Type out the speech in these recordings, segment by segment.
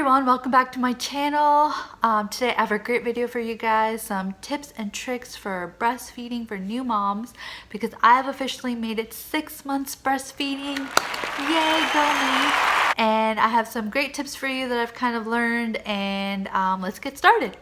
everyone, welcome back to my channel. Today I have a great video for you guys, some tips and tricks for breastfeeding for new moms because I have officially made it 6 months breastfeeding. Yay, go me! And I have some great tips for you that I've kind of learned, and let's get started.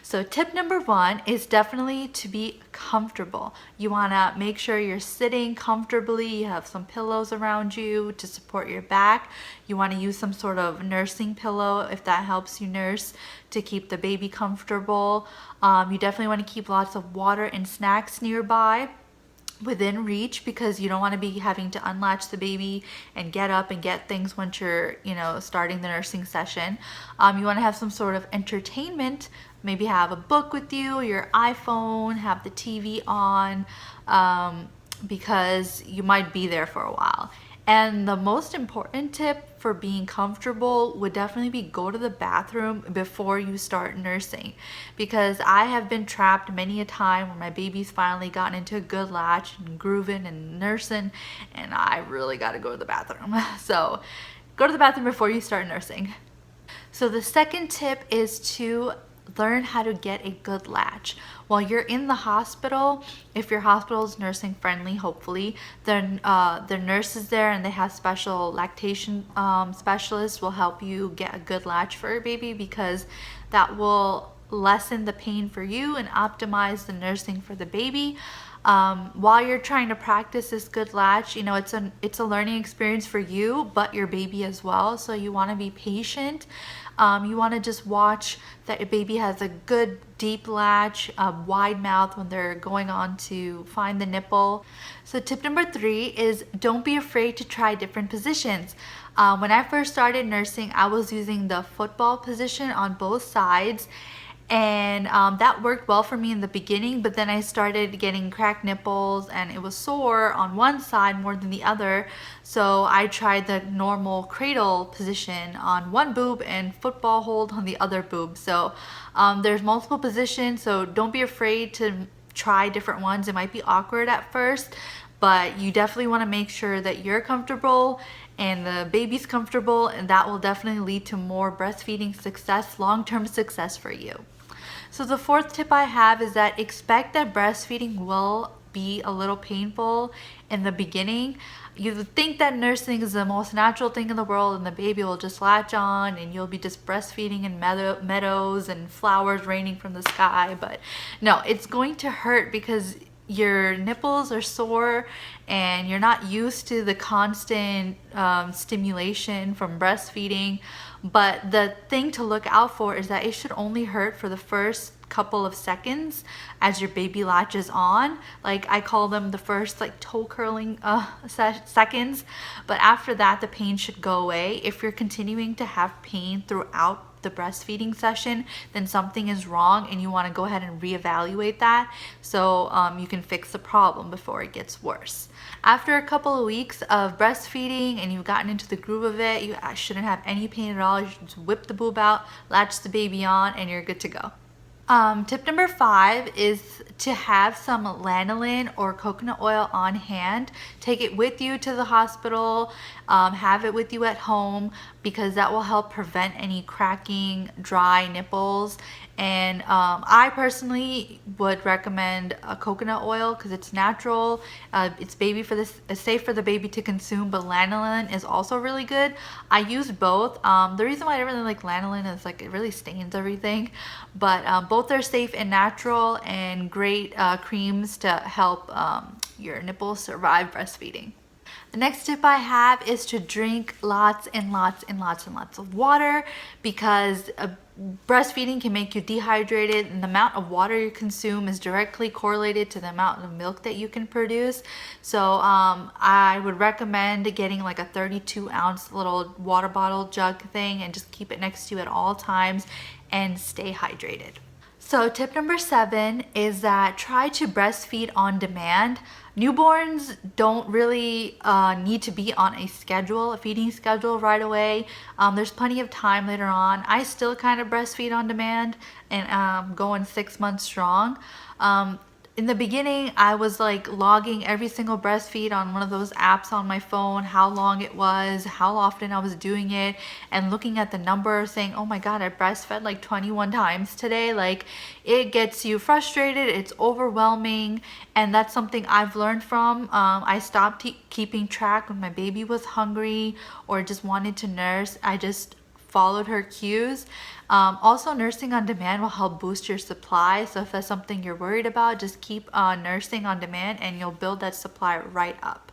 So tip number one is definitely to be comfortable. You want to make sure you're sitting comfortably, you have some pillows around you to support your back. You want to use some sort of nursing pillow if that helps you nurse to keep the baby comfortable. You definitely want to keep lots of water and snacks nearby within reach because you don't want to be having to unlatch the baby and get up and get things once you're starting the nursing session. You want to have some sort of entertainment, maybe have a book with you, your iPhone, have the TV on, because you might be there for a while. And the most important tip for being comfortable would definitely be go to the bathroom before you start nursing, because I have been trapped many a time where my baby's finally gotten into a good latch and grooving and nursing, and I really got to go to the bathroom. So go to the bathroom before you start nursing. So the second tip is to learn how to get a good latch. While you're in the hospital, if your hospital is nursing friendly, hopefully, then the nurses there and they have special lactation specialists will help you get a good latch for your baby, because that will lessen the pain for you and optimize the nursing for the baby. While you're trying to practice this good latch, it's a learning experience for you, but your baby as well. So you want to be patient. You want to just watch that your baby has a good deep latch, a wide mouth when they're going on to find the nipple. So tip number 3 is don't be afraid to try different positions. When I first started nursing, I was using the football position on both sides, and that worked well for me in the beginning, but then I started getting cracked nipples and it was sore on one side more than the other, so I tried the normal cradle position on one boob and football hold on the other boob. So there's multiple positions, so don't be afraid to try different ones. It might be awkward at first, but you definitely want to make sure that you're comfortable and the baby's comfortable, and that will definitely lead to more breastfeeding success, long-term success for you. So the fourth tip I have is that expect that breastfeeding will be a little painful in the beginning. You think that nursing is the most natural thing in the world and the baby will just latch on and you'll be just breastfeeding in meadows and flowers raining from the sky, but no, it's going to hurt because your nipples are sore and you're not used to the constant stimulation from breastfeeding. But the thing to look out for is that it should only hurt for the first couple of seconds as your baby latches on. Like, I call them the first toe curling seconds, but after that the pain should go away. If you're continuing to have pain throughout the breastfeeding session, then something is wrong and you want to go ahead and reevaluate that so you can fix the problem before it gets worse. After a couple of weeks of breastfeeding and you've gotten into the groove of it, you shouldn't have any pain at all. You should just whip the boob out, latch the baby on, and you're good to go. Tip number 5 is to have some lanolin or coconut oil on hand. Take it with you to the hospital, have it with you at home, because that will help prevent any cracking, dry nipples. And I personally would recommend a coconut oil because it's natural, it's safe for the baby to consume, but lanolin is also really good. I use both. The reason why I really like lanolin is it really stains everything, but both are safe and natural and great creams to help your nipples survive breastfeeding. The next tip I have is to drink lots and lots and lots and lots of water, because breastfeeding can make you dehydrated, and the amount of water you consume is directly correlated to the amount of milk that you can produce. So I would recommend getting a 32-ounce little water bottle jug thing and just keep it next to you at all times and stay hydrated. So tip number 7 is that try to breastfeed on demand. Newborns don't really need to be on a feeding schedule right away. There's plenty of time later on. I still kind of breastfeed on demand and going 6 months strong. in the beginning, I was like logging every single breastfeed on one of those apps on my phone, how long it was, how often I was doing it, and looking at the number saying, oh my God, I breastfed like 21 times today. Like, it gets you frustrated, it's overwhelming, and that's something I've learned from. I stopped keeping track when my baby was hungry or just wanted to nurse. I just followed her cues. Also, nursing on demand will help boost your supply. So if that's something you're worried about, just keep nursing on demand and you'll build that supply right up.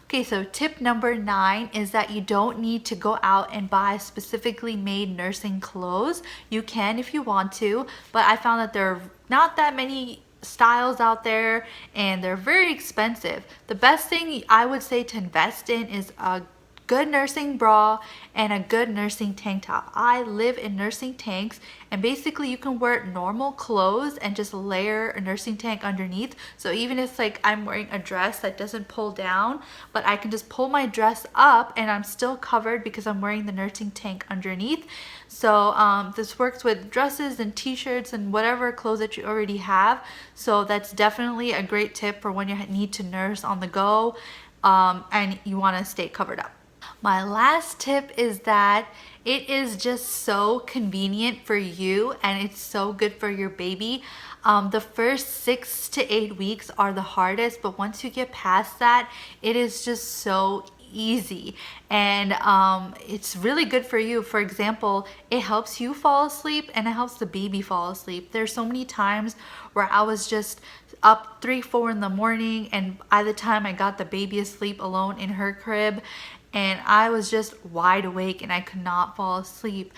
Okay, so tip number 9 is that you don't need to go out and buy specifically made nursing clothes. You can if you want to, but I found that there are not that many styles out there and they're very expensive. The best thing I would say to invest in is a good nursing bra and a good nursing tank top. I live in nursing tanks, and basically you can wear normal clothes and just layer a nursing tank underneath. So even if like I'm wearing a dress that doesn't pull down, but I can just pull my dress up and I'm still covered because I'm wearing the nursing tank underneath. So this works with dresses and t-shirts and whatever clothes that you already have. So that's definitely a great tip for when you need to nurse on the go and you want to stay covered up. My last tip is that it is just so convenient for you and it's so good for your baby. The first 6 to 8 weeks are the hardest, but once you get past that, it is just so easy, and it's really good for you. For example, it helps you fall asleep and it helps the baby fall asleep. There's so many times where I was just up 3-4 in the morning, and by the time I got the baby asleep alone in her crib, and I was just wide awake and I could not fall asleep.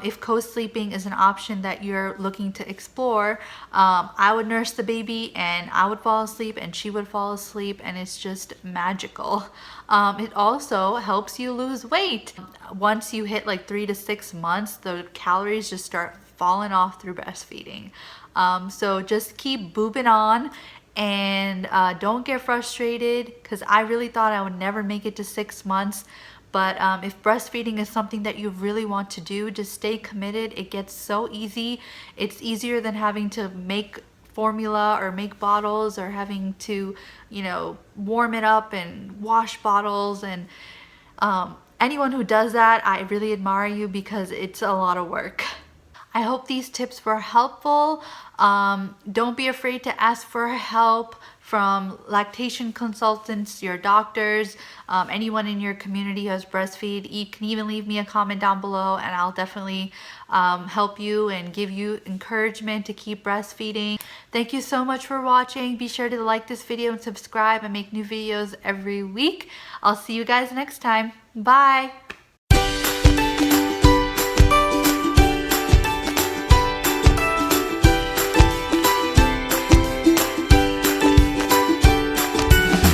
If co-sleeping is an option that you're looking to explore, I would nurse the baby and I would fall asleep and she would fall asleep, and it's just magical. It also helps you lose weight. Once you hit like 3 to 6 months, the calories just start falling off through breastfeeding. So just keep boobing on, and don't get frustrated, because I really thought I would never make it to 6 months. But if breastfeeding is something that you really want to do, just stay committed. It gets so easy. It's easier than having to make formula or make bottles, or having to, you know, warm it up and wash bottles. And anyone who does that, I really admire you, because it's a lot of work. I hope these tips were helpful. Don't be afraid to ask for help from lactation consultants, your doctors, anyone in your community who has breastfeed. You can even leave me a comment down below and I'll definitely help you and give you encouragement to keep breastfeeding. Thank you so much for watching. Be sure to like this video and subscribe. I make new videos every week. I'll see you guys next time. Bye.